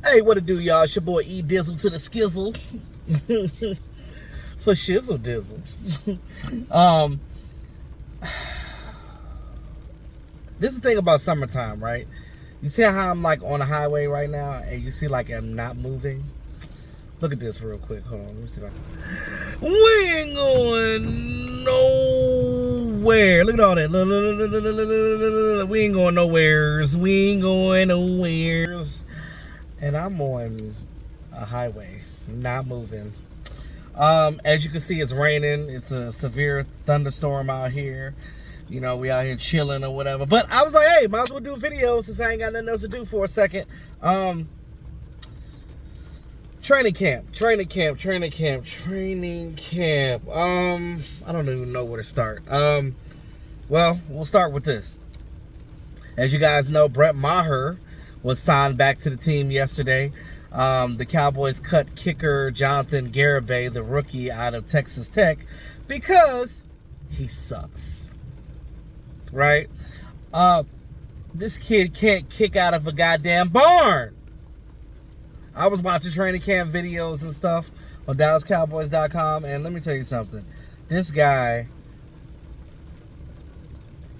Hey, what it do, y'all? It's your boy E Dizzle to the Skizzle. For shizzle dizzle. This is the thing about summertime, right? You see how I'm like on the highway right now, and you see like I'm not moving? Look at this real quick. Hold on, let me see if I can. We ain't going nowhere. Look at all that. Look. We ain't going nowheres. We ain't going nowheres. And I'm on a highway, not moving. As you can see, it's raining. It's a severe thunderstorm out here. You know, we out here chilling or whatever. But I was like, hey, might as well do a video since I ain't got nothing else to do for a second. Training camp. I don't even know where to start. Well, we'll start with this. As you guys know, Maher was signed back to the team yesterday. The Cowboys cut kicker Jonathan Garibay, the rookie out of Texas Tech, because he sucks. Right? This kid can't kick out of a goddamn barn. I was watching training camp videos and stuff on DallasCowboys.com, and let me tell you something. This guy,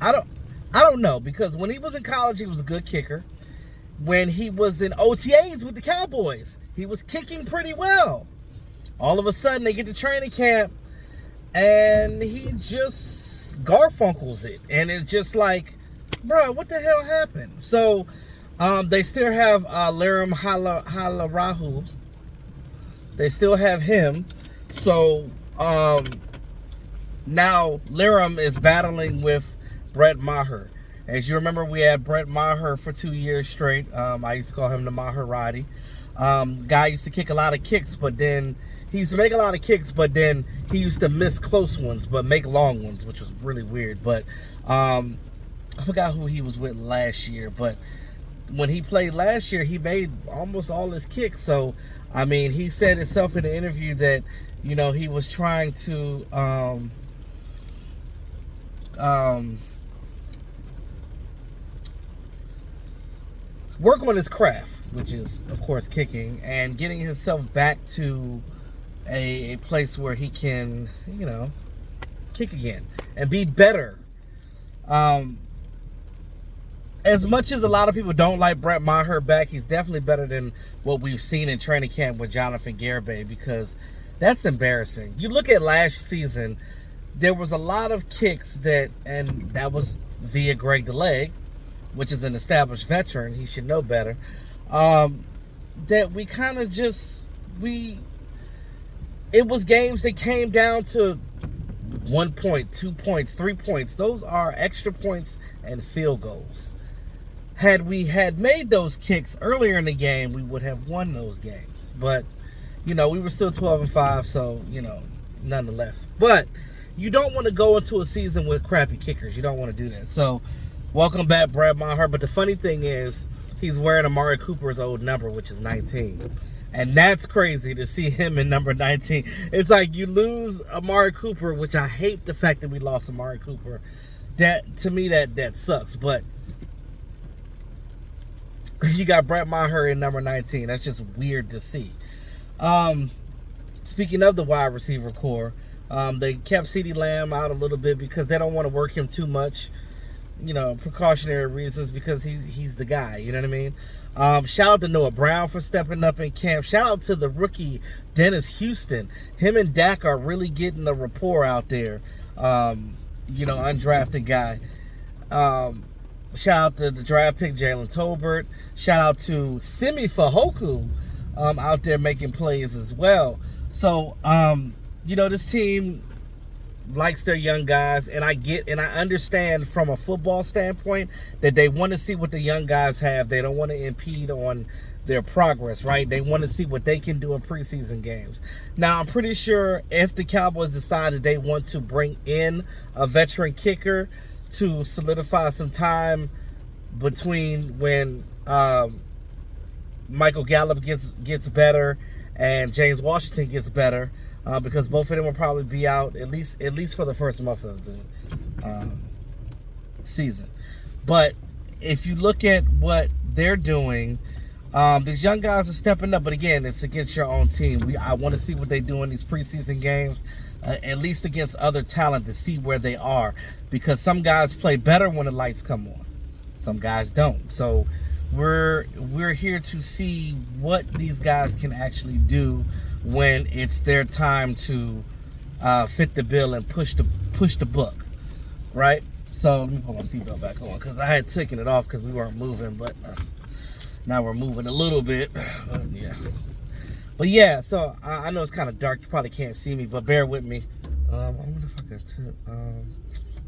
I don't know, because when he was in college, he was a good kicker. When he was in OTAs with the Cowboys, he was kicking pretty well. All of a sudden, they get to training camp, and he just Garfunkels it. And it's just like, bro, what the hell happened? So, they still have Lirim Hajrullahu. They still have him. So, now Lirim is battling with Maher. As you remember, we had Maher for 2 years straight. I used to call him the Maserati. Guy used to kick a lot of kicks, but then he used to make a lot of kicks, but then he used to miss close ones, but make long ones, which was really weird. But I forgot who he was with last year, but when he played last year, he made almost all his kicks. So, I mean, he said himself in the interview that, you know, he was trying to work on his craft, which is, of course, kicking, and getting himself back to a place where he can, you know, kick again and be better. As much as a lot of people don't like Maher back, he's definitely better than what we've seen in training camp with Jonathan Garibay, because that's embarrassing. You look at last season, there was a lot of kicks and that was via Greg DeLeg, which is an established veteran. He should know better. That we kind of just, it was games that came down to 1 point, 2 points, 3 points. Those are extra points and field goals. Had we had made those kicks earlier in the game, we would have won those games. But, you know, we were still 12-5, so, you know, nonetheless. But you don't want to go into a season with crappy kickers. You don't want to do that. So, welcome back, Maher. But the funny thing is, he's wearing Amari Cooper's old number, which is 19. And that's crazy to see him in number 19. It's like you lose Amari Cooper, which I hate the fact that we lost Amari Cooper. That, to me, that sucks. But you got Maher in number 19. That's just weird to see. Speaking of the wide receiver core, they kept CeeDee Lamb out a little bit because they don't want to work him too much. You know, precautionary reasons, because he's the guy, you know what I mean? Shout out to Noah Brown for stepping up in camp. Shout out to the rookie Dennis Houston. Him and Dak are really getting a rapport out there. You know, undrafted guy. Shout out to the draft pick Jalen Tolbert. Shout out to Simi Fehoko out there making plays as well. So, you know, this team likes their young guys, and I understand from a football standpoint that they want to see what the young guys have. They don't want to impede on their progress, right? They want to see what they can do in preseason games. Now, I'm pretty sure if the Cowboys decide that they want to bring in a veteran kicker to solidify some time between when Michael Gallup gets better and James Washington gets better, because both of them will probably be out at least for the first month of the season. But if you look at what they're doing, These young guys are stepping up, but again, it's against your own team. I want to see what they do in these preseason games, at least against other talent, to see where they are, because some guys play better when the lights come on, some guys don't. So we're here to see what these guys can actually do when it's their time to fit the bill and push the book, right? So let me put my seatbelt back on, because I had taken it off because we weren't moving, but now we're moving a little bit. But yeah, so I know it's kind of dark. You probably can't see me, but bear with me. I wonder if I could. I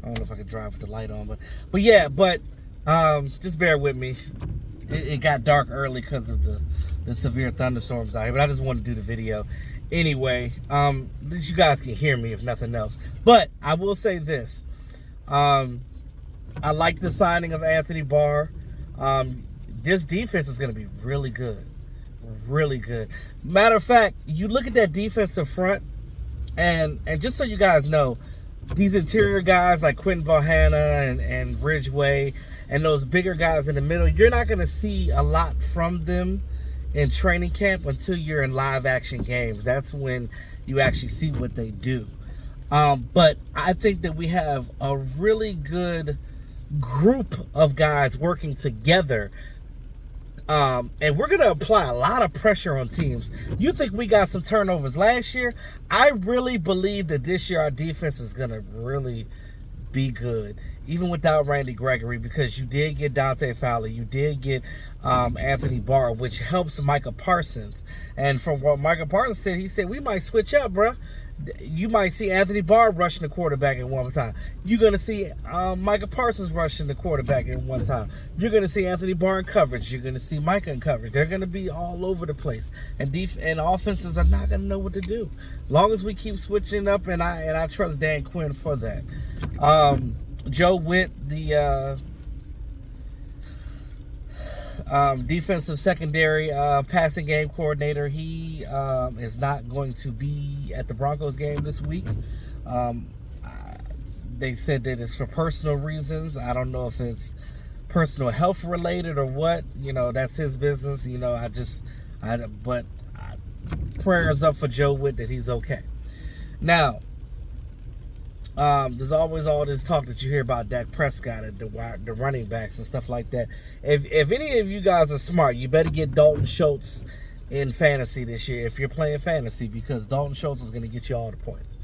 don't know if I could drive with the light on, but yeah, but just bear with me. It got dark early because of the severe thunderstorms out here, but I just wanted to do the video anyway. At least you guys can hear me, if nothing else. But I will say this: I like the signing of Anthony Barr. This defense is going to be really good. Really good. Matter of fact, you look at that defensive front, and just so you guys know, these interior guys like Quentin Bohanna and Ridgeway and those bigger guys in the middle, you're not going to see a lot from them in training camp until you're in live action games. That's when you actually see what they do. But I think that we have a really good group of guys working together. And we're going to apply a lot of pressure on teams. You think we got some turnovers last year? I really believe that this year our defense is going to really be good, even without Randy Gregory, because you did get Dante Fowler, you did get Anthony Barr, which helps Micah Parsons. And from what Micah Parsons said, he said, we might switch up, bro. You might see Anthony Barr rushing the quarterback at one time. You're going to see Micah Parsons rushing the quarterback at one time. You're going to see Anthony Barr in coverage. You're going to see Micah in coverage. They're going to be all over the place. And offenses are not going to know what to do. Long as we keep switching up, and I trust Dan Quinn for that. Joe Witt, the defensive secondary passing game coordinator, he is not going to be at the Broncos game this week. They said that it's for personal reasons. I don't know if it's personal health related or what. You know, that's his business. You know, but prayers up for Joe Witt that he's okay. Now, there's always all this talk that you hear about Dak Prescott and the running backs and stuff like that. If any of you guys are smart, you better get Dalton Schultz in fantasy this year if you're playing fantasy, because Dalton Schultz is going to get you all the points.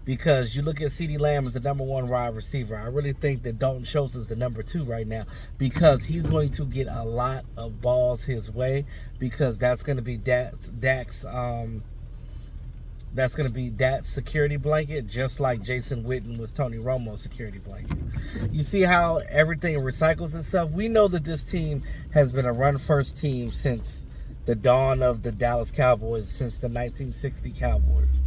Because you look at CeeDee Lamb as the number one wide receiver. I really think that Dalton Schultz is the number two right now, because he's going to get a lot of balls his way, because that's going to be Dak's security blanket, just like Jason Witten was Tony Romo's security blanket. You see how everything recycles itself? We know that this team has been a run-first team since the dawn of the Dallas Cowboys, since the 1960 Cowboys.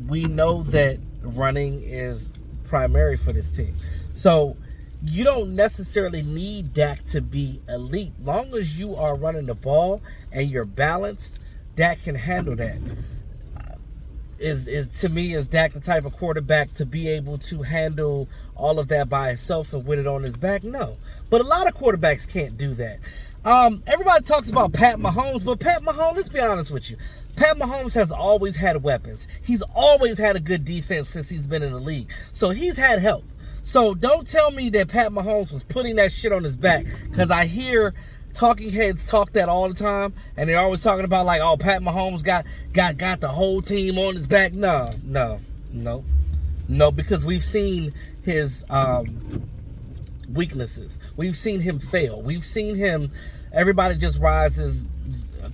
We know that running is primary for this team. So you don't necessarily need Dak to be elite. Long as you are running the ball and you're balanced, Dak can handle that. To me, is Dak the type of quarterback to be able to handle all of that by himself and with it on his back? No. But a lot of quarterbacks can't do that. Everybody talks about Pat Mahomes, but Pat Mahomes, let's be honest with you, Pat Mahomes has always had weapons. He's always had a good defense since he's been in the league. So he's had help. So don't tell me that Pat Mahomes was putting that shit on his back, because I hear talking heads talk that all the time, and they're always talking about like, oh, Pat Mahomes got the whole team on his back. No, because we've seen his weaknesses. We've seen him fail. We've seen him. Everybody just rises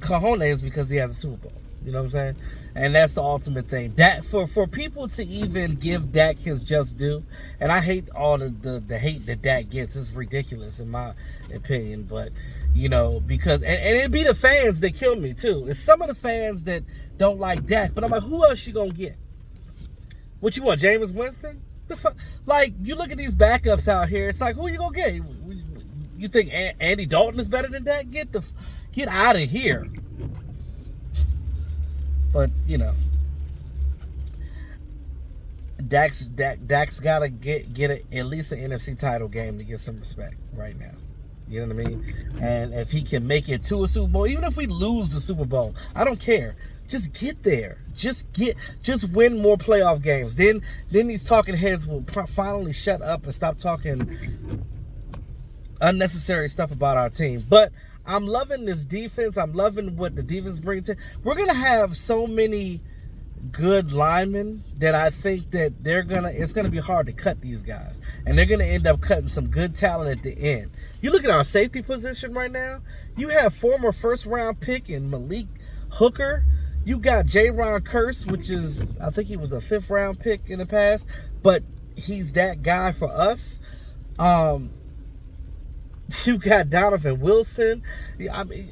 cojones because he has a Super Bowl. You know what I'm saying? And that's the ultimate thing. Dak, for people to even give Dak his just due, and I hate all the hate that Dak gets. It's ridiculous in my opinion. But, you know, because, and it'd be the fans that kill me too. It's some of the fans that don't like Dak. But I'm like, who else you gonna get? What you want, Jameis Winston? The fuck? Like, you look at these backups out here, it's like, who you gonna get? You think Andy Dalton is better than Dak? Get out of here. But, you know, Dak's got to get at least an NFC title game to get some respect right now. You know what I mean? And if he can make it to a Super Bowl, even if we lose the Super Bowl, I don't care. Just get there. Just win more playoff games. Then these talking heads will finally shut up and stop talking unnecessary stuff about our team. But I'm loving this defense. I'm loving what the defense brings to. We're gonna have so many good linemen that I think that it's gonna be hard to cut these guys, and they're gonna end up cutting some good talent at the end. You look at our safety position right now. You have former first-round pick in Malik Hooker. You got J-Ron Curse, which is, I think he was a 5th-round pick in the past, but he's that guy for us. You got Donovan Wilson. I mean,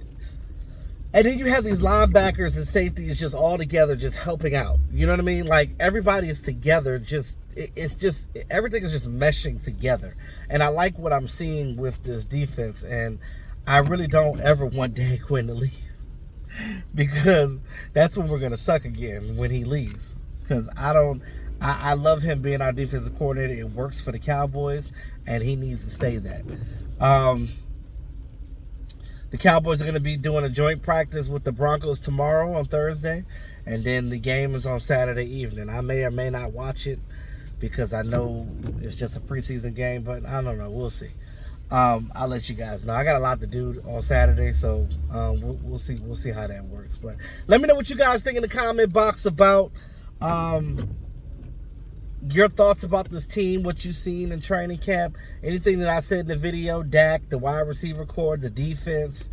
and then you have these linebackers and safeties just all together, just helping out. You know what I mean? Like, everybody is together. It's just everything is just meshing together. And I like what I'm seeing with this defense. And I really don't ever want Dan Quinn to leave, because that's when we're gonna suck again, when he leaves. Because I love him being our defensive coordinator. It works for the Cowboys, and he needs to stay that. The Cowboys are going to be doing a joint practice with the Broncos tomorrow on Thursday, and then the game is on Saturday evening. I may or may not watch it because I know it's just a preseason game, but I don't know. We'll see. I'll let you guys know. I got a lot to do on Saturday, so we'll see. We'll see how that works. But let me know what you guys think in the comment box about your thoughts about this team, what you've seen in training camp, anything that I said in the video, Dak, the wide receiver core, the defense,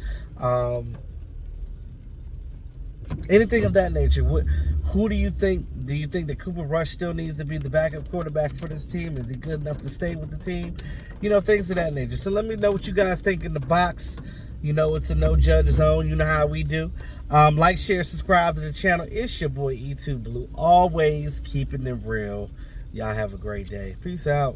anything of that nature. Who do you think? Do you think that Cooper Rush still needs to be the backup quarterback for this team? Is he good enough to stay with the team? You know, things of that nature. So let me know what you guys think in the box. You know, it's a no judge zone. You know how we do. Like, share, subscribe to the channel. It's your boy E2 Blue. Always keeping it real. Y'all have a great day. Peace out.